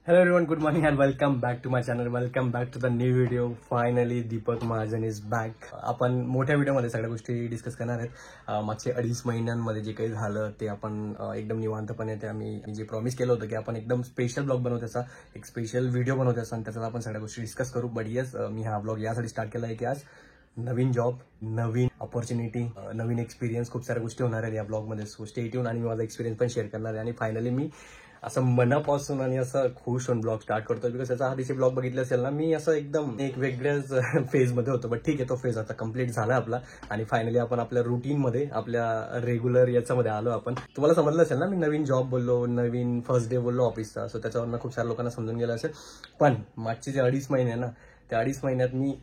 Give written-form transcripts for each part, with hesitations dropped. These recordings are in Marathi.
Hello everyone, good morning and welcome back to my channel. Welcome back to the new video. Finally Deepak Mahajan is back. आपण मोठ्या व्हिडिओमध्ये सगळ्या गोष्टी डिस्कस करणार आहेत. मागचे 2.5 महिन्यांमध्ये जे काही झालं ते आपण एकदम निवांतपणे ते आम्ही जे प्रॉमिस केलं होतं की आपण एकदम स्पेशल ब्लॉग बनवण्याचा एक स्पेशल व्हिडिओ बनवण्याचा आणि त्याच्यात आपण सगळ्या गोष्टी डिस्कस करू. बट येस, मी हा ब्लॉग यासाठी स्टार्ट केला आहे की आज नवीन जॉब, नवीन अपॉर्च्युनिटी, नवीन एक्सपिरियन्स, खूप साऱ्या गोष्टी होणार आहेत या ब्लॉगमध्ये. सो स्टे ट्यून आणि मी माझा एक्सपिरियन्स पण शेअर करणार आहे. आणि फायनली मी असं मनापासून आणि असं खुश होऊन ब्लॉग स्टार्ट करतो बिकॉज त्याचा आधीचे ब्लॉग बघितले असेल ना, मी असं एकदम एक वेगळ्याच फेजमध्ये होतो. बट ठीक आहे, तो फेज आता कम्प्लीट झाला आपला आणि फायनली आपण आपल्या रुटीनमध्ये, आपल्या रेग्युलर याच्यामध्ये आलो. आपण तुम्हाला समजलं असेल ना, मी नवीन जॉब बोललो, नवीन फर्स्ट डे बोललो ऑफिसचा. सो त्याच्यावरनं खूप साऱ्या लोकांना समजून गेलं असेल. पण मागचे जे 2.5 महिने ना, त्या 2.5 महिन्यात मी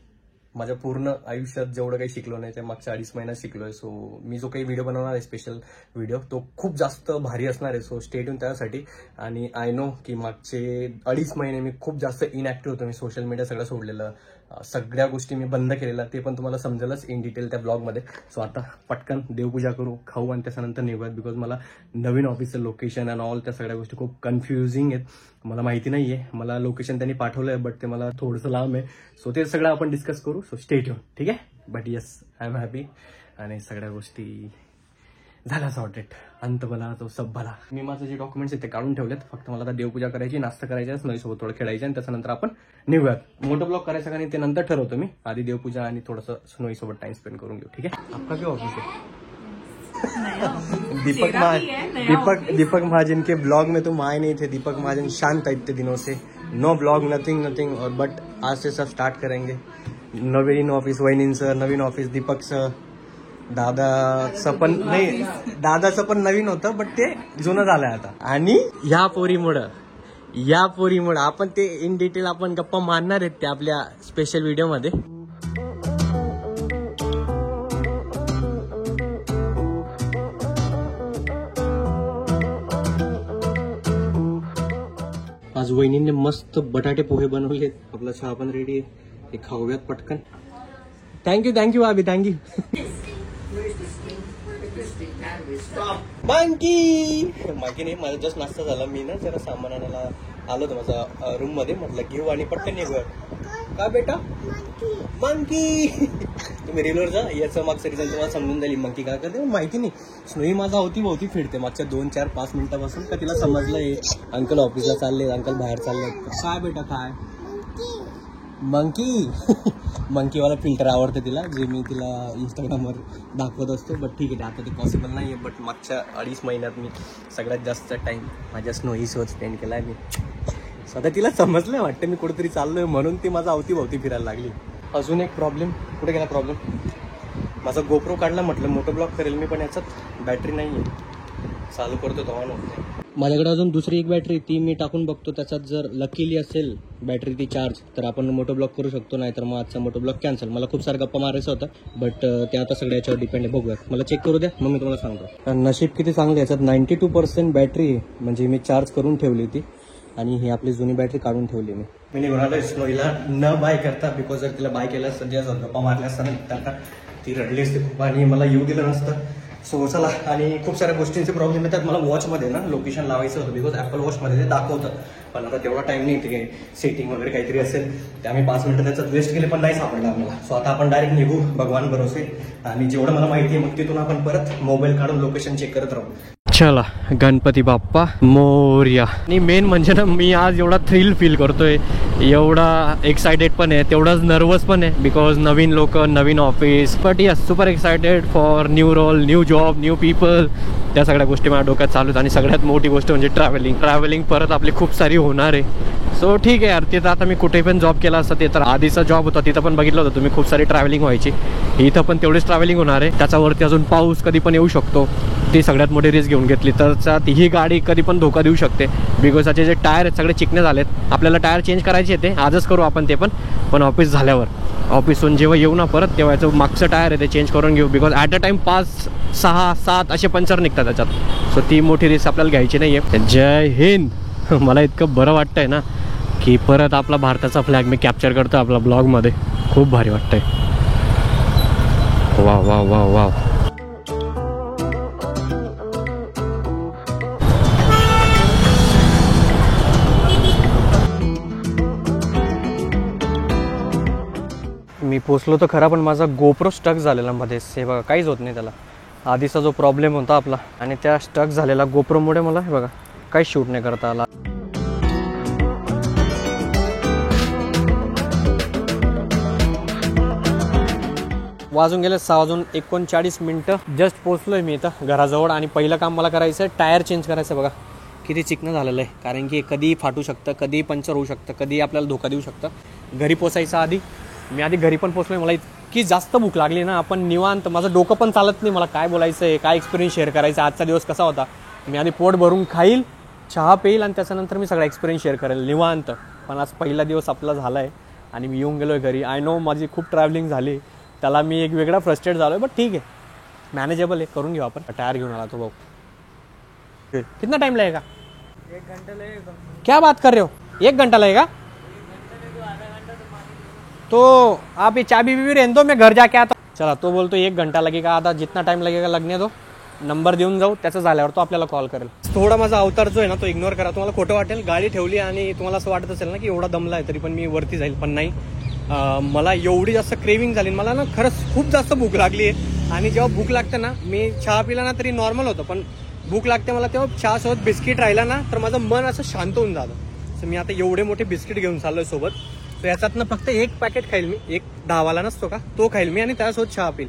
माझ्या पूर्ण आयुष्यात जेवढं काही शिकलो नाही ते मागच्या 2.5 महिन्यात शिकलोय. सो मी जो काही व्हिडिओ बनवणार आहे, स्पेशल व्हिडिओ, तो खूप जास्त भारी असणार आहे. सो स्टे ट्यून त्यासाठी. आणि आय नो की मागचे 2.5 महिने मी खूप जास्त इनॅक्टिव्ह होतो. मी सोशल मीडिया सगळं सोडलेलं, सगळ्या गोष्टी मी बंद केलेल्या, ते पण तुम्हाला समजेलच इन डिटेल त्या ब्लॉगमध्ये. सो आता पटकन देवपूजा करू, खाऊ आणि त्याच्यानंतर निघूयात. बिकॉज मला नवीन ऑफिसचं लोकेशन अँड ऑल त्या सगळ्या गोष्टी खूप कन्फ्युजिंग आहेत. मला माहिती नाहीये, मला लोकेशन त्यांनी पाठवलंय बट ते मला थोडंसं लांब आहे. सो ते सगळं आपण डिस्कस करू. सो स्टे ट्यून, ठीक आहे. But yes, I am happy आणि सगळ्या गोष्टी झाला सॉर्टेड. अंत भला तो सब भला. मी माझं जे डॉक्युमेंट्स आहेत ते काढून ठेवलेत. फक्त मला आता देवपूजा करायची, नाश्ता करायचा, स्नोईसोबत थोडं खेळायचं आणि त्याच्यानंतर आपण निघूयात. मोठं ब्लॉग करायचं का नाही ते नंतर ठरवतो मी. आधी देवपूजा आणि थोडंसं स्नोईसोबत टाइम स्पेंड करून घेऊ, ठीक आहे. आपका क्या ऑफिस है? दीपक महाजन के ब्लॉग में तुम आए नहीं थे. दीपक महाजन शांत है इतने दिनों से. No blog, nothing. और बट आज से सब स्टार्ट करेंगे. नवीन ऑफिस वहिनींचं, नवीन ऑफिस दीपकचं. दादाचं पण नवीन होतं बट ते जुनं झालंय आता. आणि या पोरीमुळं आपण ते इन डिटेल आपण गप्पा मारणार आहेत त्या आपल्या स्पेशल व्हिडिओमध्ये. आज वहिनीने मस्त बटाटे पोहे बनवले. आपला चहा पण रेडी आहे, हे खाऊयात पटकन. थँक्यू भाभी, थँक्यू. मागे नाही, माझा जस्ट नाश्ता झाला. मी ना जरा सामान आणायला आलो होतो माझा रूम मध्ये. म्हटलं घेऊ आणि पटकन निघूया. का बेटा? मंकी. तुम्ही रेल्वेवर जा, याचं मागचं रिझन तुम्हाला समजून जाईल. मंकी काय करते माहिती नाही. स्नोई माझा होती फिरते मागच्या 2, 4, 5 मिनिटापासून. का तिला समजलंय अंकल ऑफिसला चालले, अंकल बाहेर चालले. काय बेटा काय? मंकीवाला फिल्टर आवडतं तिला, जे मी तिला इंस्टाग्रामवर दाखवत असतो. बट ठीक आहे, आता ते पॉसिबल नाही आहे. बट मागच्या 2.5 महिन्यात मी सगळ्यात जास्त टाइम माझ्या स्नोईसोबत स्पेंड केला आहे मी. स्वतः तिला समजलंय वाटतं मी कुठेतरी चाललोय, म्हणून ती माझा अवतीभोवती फिरायला लागली. अजून एक प्रॉब्लेम, कुठे गेला प्रॉब्लेम? माझा गोप्रो काढला, म्हटलं मोठो ब्लॉग करेल मी, पण याच्यात बॅटरी नाही आहे. चालू करतो तेव्हा नव्हतं. माझ्याकडे अजून दुसरी एक बॅटरी, ती मी टाकून बघतो. त्याच्यात जर लकीली असेल बॅटरी ती चार्ज, तर आपण मोठो ब्लॉग करू शकतो. नाहीतर मग आजचा मोठो ब्लॉग कॅन्सल. मला खूप सारा गप्पा मारायचा होता बट ते आता सगळ्या याच्यावर डिपेंड आहे. बघूया, मला चेक करू द्या, मग मी तुम्हाला सांगतो. नशीब किती चांगली, याच्यात 92% बॅटरी आहे. म्हणजे मी चार्ज करून ठेवली होती आणि ही आपली जुनी बॅटरी काढून ठेवली. मी निघून आलो स्नोईला न बाय करता. बिकॉज जर तिला बाय केलं असतं, ज्या गप्पा मारल्या असताना ती रडली असते खूप आणि मला येऊ दिलं नसतं. सो चला. आणि खूप साऱ्या गोष्टींचे प्रॉब्लेम येतात. मला वॉचमध्ये ना लोकेशन लावायचं होतं बिकॉज ॲपल वॉचमध्ये ते दाखवतं. पण आता तेवढा टाइम नाही, ते सेटिंग वगैरे काहीतरी असेल. ते आम्ही 5 मिनिटं त्याच्यात वेस्ट केले पण नाही सापडला आम्हाला. सो आता आपण डायरेक्ट निघू भगवान भरोसे. आणि जेवढं मला माहिती आहे मग तिथून आपण परत मोबाईल काढून लोकेशन चेक करत राहू. चला, गणपती बाप्पा मोरया. आणि मेन म्हणजे ना, मी आज एवढा थ्रिल फील करतोय, एवढा एक्सायटेड पण आहे, तेवढाच नर्वस पण आहे. बिकॉज नवीन लोक, नवीन office. But yes, super excited for new role, new job, new people. त्या सगळ्या गोष्टी माझ्या डोक्यात चालूच. आणि सगळ्यात मोठी गोष्ट म्हणजे ट्रॅव्हलिंग परत आपली खूप सारी होणार आहे. सो ठीक आहे यार, तिथं आता मी कुठे पण जॉब केला असता, ते तर आधीचा जॉब होता, तिथं पण बघितलं होतं तुम्ही, खूप सारी ट्रॅव्हलिंग व्हायची. इथं पण तेवढीच ट्रॅव्हलिंग होणार आहे. त्याच्यावरती अजून पाऊस कधी पण येऊ शकतो. ती सगळ्यात मोठी रिस्क घेऊन घेतली तर ही गाडी कधी पण धोका देऊ शकते. बिकॉज त्याचे जे टायर आहेत सगळे चिकणे झालेत. आपल्याला टायर चेंज करायचे येते, आजच करू आपण ते पण ऑफिस झाल्यावर. ऑफिसहून जेव्हा येऊ ना परत, तेव्हा याचं मागचं टायर आहे ते चेंज करून घेऊ. बिकॉज ॲट अ टाइम 5, 6, 7 असे पंचर निघतात त्याच्यात. सो ती मोठी रिस्क आपल्याला घ्यायची नाही आहे. जय हिंद. मला इतकं बरं वाटतंय ना की परत आपला भारताचा फ्लॅग मी कॅप्चर करतो आपला ब्लॉगमध्ये. खूप भारी वाटतंय. Wow wow wow wow. पोचलो तर खरा, पण माझा गोप्रो स्टक झालेला मध्येच. हे बघा काहीच होत नाही त्याला. आधीचा जो प्रॉब्लेम होता आपला आणि त्या स्टक झालेला गोप्रोमुळे मला हे बघा काहीच शूट नाही करता आला. वाजून गेले 6:39. जस्ट पोचलोय मी इथं घराजवळ आणि पहिलं काम मला करायचं आहे टायर चेंज करायचं. बघा किती चिकनं झालेलं आहे, कारण की कधीही फाटू शकतं, कधीही पंक्चर होऊ शकतं, कधीही आपल्याला धोका देऊ शकतं. घरी पोचायच्या आधी मी आधी घरी पण पोचलोय. मला इतकी जास्त भूक लागली ना, आपण निवांत, माझं डोकं पण चालत नाही, मला काय बोलायचं आहे, काय एक्सपिरियन्स शेअर करायचा, आजचा दिवस कसा होता. मी आधी पोट भरून खाईल, चहा पेईल आणि त्याच्यानंतर मी सगळा एक्सपिरियन्स शेअर करेल निवांत. पण आज पहिला दिवस आपला झाला आहे आणि मी येऊन गेलो आहे घरी. आय नो माझी खूप ट्रॅव्हलिंग झाली, त्याला मी एक वेगळा फ्रस्ट्रेट झालो आहे, बट ठीक आहे, मॅनेजेबल आहे, करून घेऊ आपण. टायर घेऊन आला तो भाऊ. कितना टाइम लगेगा? 1 घंटा लगेगा. क्या बात कर रहे हो, 1 घंटा लगेगा? तो आप ये चाबी भी रहने दो, मैं घर जाके आता. चला, तो बोलतो 1 घंटा लगेगा. आता जितना टाइम लगेगा लगने दो, नंबर देऊन जाऊ, त्याचं झाल्यावर तो आपल्याला कॉल करेल. थोडा माझा अवतार जो आहे ना तो इग्नोर करा. तुम्हाला खोटं वाटेल, गाडी ठेवली आणि तुम्हाला असं वाटत असेल ना की एवढा दमला आहे तरी पण मी वरती जाईल, पण नाही. मला एवढी जास्त क्रेविंग झाली, मला ना खरंच खूप जास्त भूक लागली आहे. आणि जेव्हा भूक लागते ना, मी चहा पिला ना तरी नॉर्मल होतं, पण भूक लागते मला तेव्हा चहासोबत बिस्किट राहिला ना तर माझं मन असं शांत होऊन जातं. तर मी आता एवढे मोठे बिस्किट घेऊन चाललोय सोबत. तर याच्यातनं फक्त 1 पॅकेट खाईल मी, 1 10वाला नसतो का, तो खाईल मी आणि त्यासोबत चहा पिईल.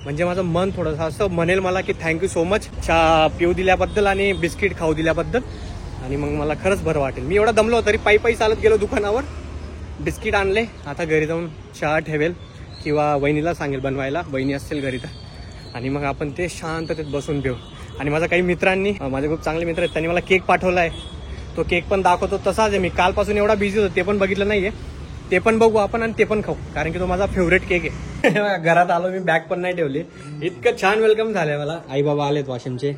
म्हणजे माझं मन थोडंसं असं म्हणेल मला की थँक्यू सो मच चहा पिऊ दिल्याबद्दल आणि बिस्किट खाऊ दिल्याबद्दल. आणि मग मला खरंच बरं वाटेल. मी एवढा दमलो तरी पायी चालत गेलो दुकानावर, बिस्किट आणले. आता घरी जाऊन चहा ठेवेल किंवा वहिनीला सांगेल बनवायला, वहिनी असतील घरी तर, आणि मग आपण ते शांततेत बसून घेऊ. आणि माझ्या काही मित्रांनी, माझे खूप चांगले मित्र आहेत, त्यांनी मला केक पाठवला आहे. तो केक पण दाखवतो तसाच आहे. मी कालपासून एवढा बिझी होतो, ते पण बघितलं नाहीये, ते पण बघू आपण आणि ते पण खाऊ, कारण की तो माझा फेवरेट केक आहे. घरात आलो मी, बॅग पण नाही ठेवली. इतकं छान वेलकम झालंय मला. आई बाबा आलेत वाशिमचे.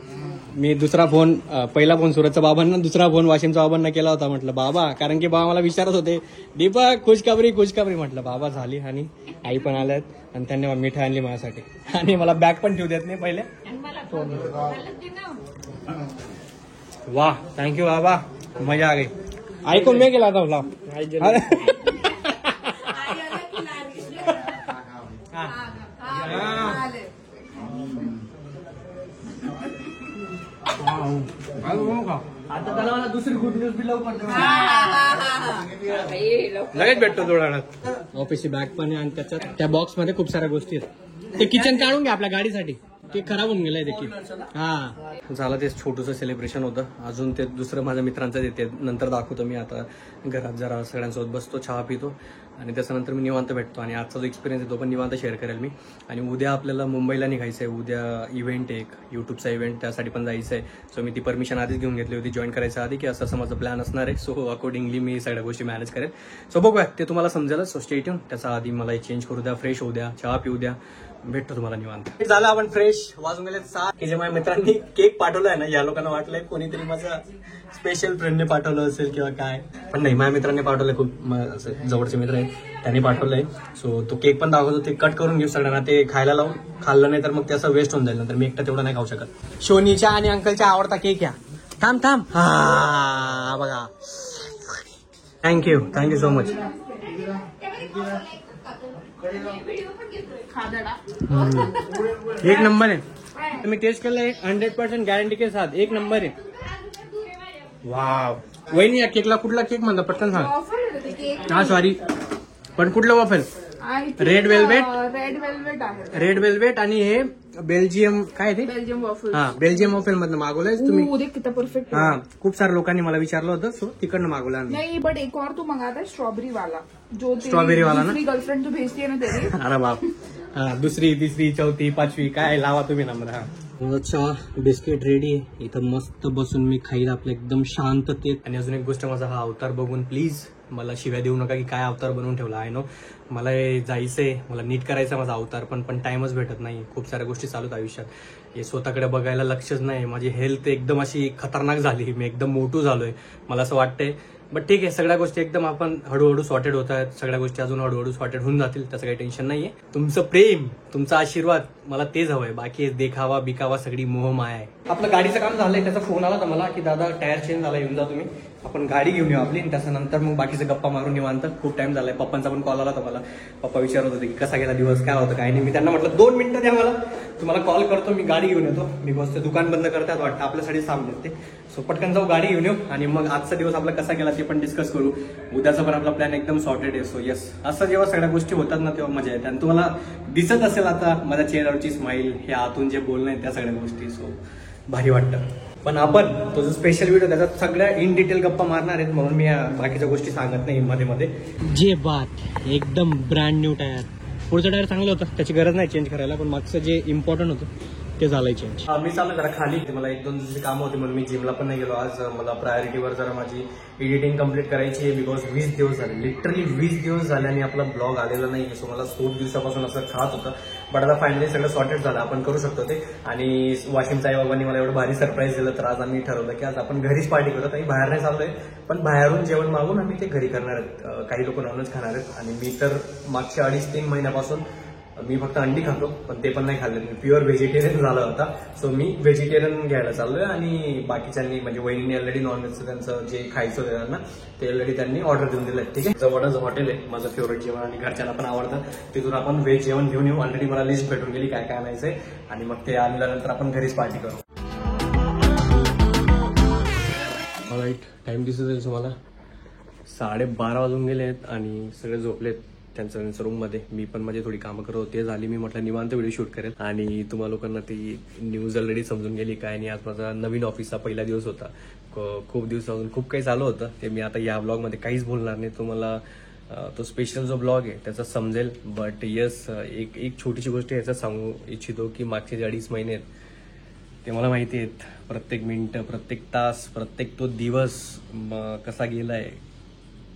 मी दुसरा फोन, पहिला फोन सुरतच्या बाबांना, दुसरा फोन वाशिमच्या बाबांना केला होता. म्हटलं बाबा, कारण की बाबा मला विचारत होते दीपक खुशखबरी. म्हटलं बाबा झाली. आणि आई पण आल्यात आणि त्यांनी मिठाई आणली माझ्यासाठी आणि मला बॅग पण ठेवू देत नाही पहिले. वाह, थँक्यू बाबा, मजा आ गई. आई को मैं केला था. आता त्याला मला दुसरी गुड न्यूज बी लवकर लगेच भेटतो थोड्या वेळात. ऑफिसची बॅग पण आहे आणि त्याच्यात त्या बॉक्स मध्ये खूप साऱ्या गोष्टी आहेत. ते किचन काढून घ्या आपल्या गाडीसाठी, ते खराब होऊन गेलंय ते. हा झालं, ते छोटूचं सेलिब्रेशन होतं. अजून ते दुसरं माझ्या मित्रांचं देते, नंतर दाखवतो. मी आता घरात जरा सगळ्यांसोबत बसतो, चहा पितो आणि त्याच्यानंतर मी निवांत भेटतो. आणि आजचा जो एक्सपिरियन्स आहे तो पण निवांत शेअर करेल मी. आणि उद्या आपल्याला मुंबईला निघायचं आहे. उद्या इव्हेंट आहे, एक यूट्यूबचा इव्हेंट, त्यासाठी पण जायचं आहे. सो मी ती परमिशन आधीच घेऊन घेतली होती जॉईन करायच्या आधी, की असं असं माझं प्लॅन असणार आहे. सो अकॉर्डिंगली मी सगळ्या गोष्टी मॅनेज करेल. सो बघूया, ते तुम्हाला समजेल. So stay tune. त्याचा आधी मला चेंज करू द्या, फ्रेश होऊ द्या, चहा पिऊ द्या, भेटतो तुम्हाला निवांत. झालं आपण फ्रेश. वाजून गेले 7. की जे माझ्या मित्रांनी केक पाठवलाय ना, या लोकांना वाटलंय कोणीतरी माझा स्पेशल फ्रेंडने पाठवलं असेल किंवा काय, पण नाही, माझ्या मित्रांनी पाठवलंय. खूप असं जवळचे मित्र आहेत, त्यांनी पाठवलंय. सो तो केक पण दाखवतो, ते कट करून घेऊ सगळ्यांना, ते खायला लावून. खाल्लं नाही तर मग त्याचं वेस्ट होऊन जाईल, नंतर मी एकटा तेवढं नाही खाऊ शकत. शोनीच्या आणि अंकलच्या आवडता केक घ्या. थांब. हा बघा, थँक्यू सो मच. एक नंबर आहे. मी टेस्ट केलं आहे, 100% गॅरंटी के साथ 1 नंबर आहे. वाव. वहिनी, या केकला कुठला केक म्हणता पटकन सांग. हा सॉरी, पण कुठलं वॉफल? रेड वेल्वेट आणि हे बेल्जियम, काय ते? Belgium waffle. हा, बेल्जियम वॉफल मधनं मागवलंय तुम्ही? कितना परफेक्ट. हा, खूप साऱ्या लोकांनी मला विचारलं होतं, सो तिकडनं मागवलं नहीं, बट एक और तू मंगाता है स्ट्रॉबेरी वाला, जो स्ट्रॉबेरी वाला ना, गर्लफ्रेंड जो भेजती है ना तेरी. अरे बाप. हा, दुसरी, तिसरी, चौथी, 5वी काय लावा तुम्ही नंबर. हा, चहा बिस्किट रेडी आहे. इथं मस्त बसून मी खाईल आपलं एकदम शांततेत. आणि अजून एक गोष्ट, माझा हा अवतार बघून प्लीज मला शिव्या देऊ नका की काय अवतार बनवून ठेवला. आय नो मला जायचंय, मला नीट करायचं माझा अवतार, पण टाइमच भेटत नाही. खूप साऱ्या गोष्टी चालूत आयुष्यात, हे स्वतःकडे बघायला लक्षच नाही. माझी हेल्थ एकदम अशी खतरनाक झाली, मी एकदम मोठू झालोय मला असं वाटतंय. बट ठीक आहे, सगळ्या गोष्टी एकदम आपण हळूहळू सॉर्टेड होत आहेत. सगळ्या गोष्टी अजून हळूहळू सॉर्टेड होऊन जातील, त्याचं काही टेन्शन नाहीये. तुमचं प्रेम, तुमचा आशीर्वाद मला तेच हवंय, बाकी देखावा बिकावा सगळी मोहमाया आहे. आपलं गाडीचं काम झालंय, त्याचा फोन आला होता मला की दादा टायर चेंज झाला, येऊन जा तुम्ही. आपण गाडी घेऊन येऊ आपली, आणि त्याच्यानंतर मग बाकीचं गप्पा मारून निवांत. खूप टाइम झालाय. पप्पांचा पण कॉल आला होता मला. पप्पा विचारत होते की कसा गेला दिवस, काय होतं काय नाही. मी त्यांना म्हटलं 2 मिनिटं द्या मला, तुम्हाला कॉल करतो, मी गाडी घेऊन येतो. मी बसते, दुकान बंद करतात वाटतं, आपल्यासाठी थांबलेत ते. सो पटकन जाऊ, गाडी घेऊन येऊ, आणि मग आजचा दिवस आपला कसा गेला ते पण डिस्कस करू. उद्याचा पण आपला प्लॅन एकदम सॉर्टेड आहे. सो येस, असं जेव्हा सगळ्या गोष्टी होतात ना तेव्हा मजा येते. आणि तुम्हाला दिसत असेल आता माझ्या चेहऱ्यावरची स्माईल, हे आतून जे बोलणं आहे त्या सगळ्या गोष्टी. सो भारी वाटतं. पण आपण तो जो स्पेशल व्हिडिओ त्याच्यात सगळ्या इन डिटेल गप्पा मारणार आहेत, म्हणून मी बाकीच्या गोष्टी सांगत नाही मध्ये मध्ये. जे बात एकदम ब्रँड न्यू टायर. पुढचं टायर चांगलं होतं, त्याची गरज नाही चेंज करायला, पण मागचं जे इम्पॉर्टंट होतं ते झालंय चेंज. मी चालू जरा खाली, मला 1-2 दिवसाची कामं होती म्हणून मी जिमला पण नाही गेलो आज. मला प्रायोरिटीवर जरा माझी एडिटिंग कम्प्लीट करायची आहे, बिकॉज 20 दिवस झाले, लिटरली 20 दिवस झाले आणि आपला ब्लॉग आलेला नाही. सो मला खूप दिवसापासून असं खात होतं, बट आता फायनली सगळं सॉर्टेड झालं, आपण करू शकतो ते. आणि वाशिमच्या आई बाबांनी मला एवढं भारी सरप्राईज दिलं, तर आज आम्ही ठरवलं की आज आपण घरीच पार्टी करत. आम्ही बाहेर नाही चाललोय, पण बाहेरून जेवण मागून आम्ही ते घरी करणार आहेत. काही लोक नॉनव्हेज खाणार आहेत, आणि मी तर मागच्या 2.5-3 महिन्यापासून मी फक्त अंडी खातो, पण ते पण नाही खाल्ले. मी प्युअर व्हेजिटेरियन झाला होता. सो मी व्हेजिटेरियन घ्यायला चाललोय, आणि बाकीच्यांनी म्हणजे वहिनीने ऑलरेडी नॉनव्हेजचं त्यांचं जे खायचं होतं त्यांना ते ऑलरेडी त्यांनी ऑर्डर देऊन दिलं. ठीक आहे, जवळच हॉटेल आहे माझं फेवरेट जेवण, आणि घरच्यांना पण आवडतं. तिथून आपण व्हेज जेवण घेऊन येऊ. ऑलरेडी मला लिस्ट भेटून गेली काय काय आणायचंय, आणि मग ते आणल्यानंतर आपण घरीच पार्टी करू. राईट, टाइम दिसत असेल तुम्हाला, 12:30 वाजून गेले आहेत, आणि सगळे झोपलेत त्यांच्या रूममध्ये. मी पण माझी थोडी कामं करत होते, झाली. मी म्हटलं निवांत व्हिडिओ शूट करेल, आणि तुम्हा लोकांना ती न्यूज ऑलरेडी समजून गेली काय नाही. आज माझा नवीन ऑफिसचा पहिला दिवस होता. खूप दिवसापासून खूप काही चालू होतं, ते मी आता या ब्लॉगमध्ये काहीच बोलणार नाही. तुम्हाला तो स्पेशल जो ब्लॉग आहे त्याचा समजेल. बट येस, एक छोटीशी गोष्ट याच्यात सांगू इच्छितो की मागचे जे 2.5 महिने आहेत ते मला माहिती आहेत. प्रत्येक मिनिट, प्रत्येक तास, प्रत्येक तो दिवस कसा गेलाय,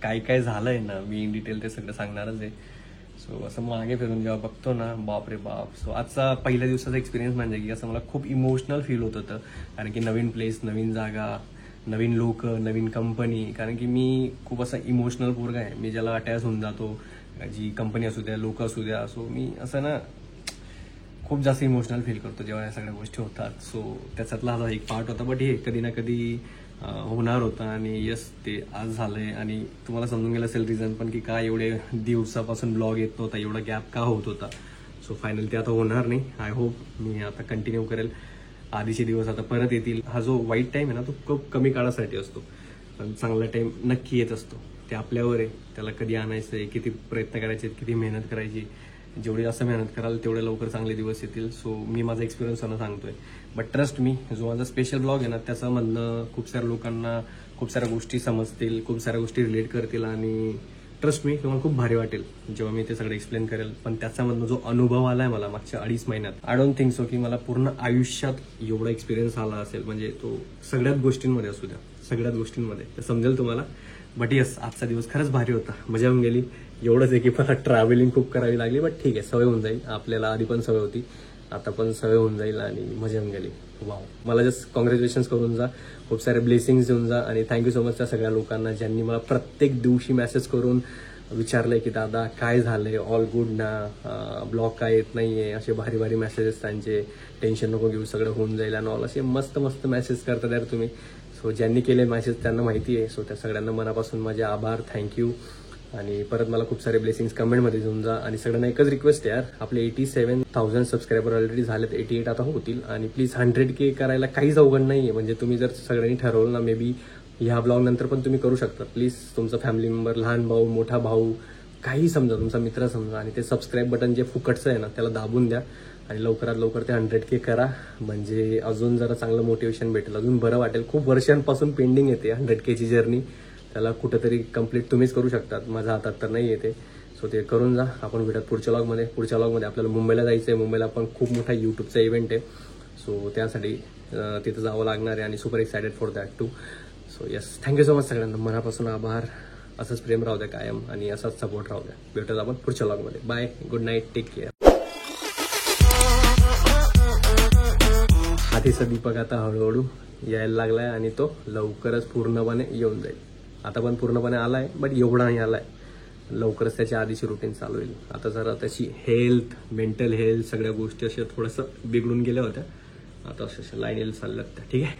काय काय झालंय ना, मी इन डिटेल ते सगळं सांगणारच आहे. सो असं मागे फिरून जेव्हा बघतो ना, बाप रे बाप. सो आजचा पहिल्या दिवसाचा एक्सपिरियन्स म्हणजे की असं मला खूप इमोशनल फील होत होतं, कारण की नवीन प्लेस, नवीन जागा, नवीन लोक, नवीन कंपनी. कारण की मी खूप असा इमोशनल पोरगा आहे, मी ज्याला अटॅच होऊन जातो, जी कंपनी असू द्या, लोक असू द्या. सो मी असं ना खूप जास्त इमोशनल फील करतो जेव्हा या सगळ्या गोष्टी होतात. सो त्याच्यातला हा एक पार्ट होता, बट हे कधी ना कधी होणार होता, आणि यस ते आज झालंय. आणि तुम्हाला समजून गेलं असेल रिझन पण की काय एवढे दिवसापासून ब्लॉग येत नव्हता, एवढा गॅप का होत होता. सो फायनली ते आता होणार नाही. आय होप मी आता कंटिन्यू करेल. आधीचे दिवस आता परत येतील. हा जो वाईट टाइम आहे ना, तो खूप कमी काळासाठी असतो, पण चांगला टाइम नक्की येत असतो. ते आपल्यावर आहे, त्याला कधी आणायचं आहे, किती प्रयत्न करायचे, किती मेहनत करायची. जेवढी जास्त मेहनत कराल तेवढे लवकर चांगले दिवस येतील. सो मी माझा एक्सपिरियन्स सांगतोय. बट ट्रस्ट मी, जो माझा स्पेशल ब्लॉग आहे ना, त्याचं म्हणणं खूप साऱ्या लोकांना खूप साऱ्या गोष्टी समजतील, खूप साऱ्या गोष्टी रिलेट करतील, आणि ट्रस्ट मी तुम्हाला खूप भारी वाटेल जेव्हा मी ते सगळं एक्सप्लेन करेल. पण त्याच्यामधनं जो अनुभव आलाय मला मागच्या 2.5 महिन्यात, आय डोंट थिंक सो की मला पूर्ण आयुष्यात एवढा एक्सपिरियन्स आला असेल. म्हणजे तो सगळ्याच गोष्टींमध्ये असू द्या, सगळ्याच गोष्टींमध्ये ते समजेल तुम्हाला. बट येस, आजचा दिवस खरंच भारी होता, मजा येऊन गेली. एवढंच आहे की मला ट्रॅव्हलिंग खूप करावी लागली, बट ठीक आहे, सवय होऊन जाईल. आपल्याला आधी पण सवय होती, आता पण सवय होऊन जाईल, आणि मजा येऊन गेली. वाव, मला जस्ट कॉंग्रॅच्युलेशन्स करून जा, खूप सारे ब्लेसिंग्स देऊन जा, आणि थँक्यू सो मच त्या सगळ्या लोकांना ज्यांनी मला प्रत्येक दिवशी मेसेज करून विचारलंय की दादा काय झालंय, ऑल गुड ना, ब्लॉग काय येत नाहीये, असे भारी भारी मेसेजेस त्यांचे. टेन्शन नको घेऊ, सगळं होऊन जाईल आणि ऑल असे मस्त मस्त मेसेज करतात यार तुम्ही. सो ज्यांनी केले मेसेज त्यांना माहिती आहे. सो त्या सगळ्यांना मनापासून माझे आभार, थँक्यू. आणि परत मला खूप सारे ब्लेसिंग्स कमेंटमध्ये देऊन जा. आणि सगळ्यांना एकच रिक्वेस्ट आहे यार, आपले 87,000 सबस्क्रायबर ऑलरेडी झालेत, 88 आता होतील, आणि प्लीज 100K करायला काहीच अवघड नाहीये. म्हणजे तुम्ही जर सगळ्यांनी ठरवलं ना, मे बी ह्या ब्लॉग नंतर पण तुम्ही करू शकता. प्लीज तुमचा फॅमिली मेंबर, लहान भाऊ, मोठा भाऊ, काही समजा, तुमचा मित्र समजा, आणि ते सबस्क्राईब बटन जे फुकटचं आहे ना त्याला दाबून द्या, आणि लवकरात लवकर ते 100K करा. म्हणजे अजून जरा चांगलं मोटिवेशन भेटेल, अजून बरं वाटेल. खूप वर्षांपासून पेंडिंग येते 100Kची जर्नी, त्याला कुठंतरी कंप्लीट तुम्हीच करू शकतात, माझ्या हातात तर नाही येते. सो ते करून जा. आपण भेटत पुढच्या व्लॉगमध्ये. आपल्याला मुंबईला जायचं आहे. मुंबईला पण खूप मोठा यूट्यूबचा इव्हेंट आहे. सो त्यासाठी तिथं जावं लागणार आहे, आणि super excited for that too. So yes, thank you so much सगळ्यांना, मनापासून आभार. असंच प्रेम राहू द्या कायम, आणि असाच सपोर्ट राहू द्या. भेटत आपण पुढच्या व्लॉगमध्ये. Bye, good night, take care. हातीचा दीपक आता हळूहळू यायला लागलाय, आणि तो लवकरच पूर्णपणे येऊन जाईल. आता पण पूर्णपणे आलाय, बट एवढा नाही आलाय. लवकरच त्याची आधीची रुटीन चालू होईल. आता जरा त्याची हेल्थ, मेंटल हेल्थ, सगळ्या गोष्टी अशा थोडंसं बिघडून गेल्या होत्या. आता अशा लाईन चालल्यात त्या. ठीक आहे.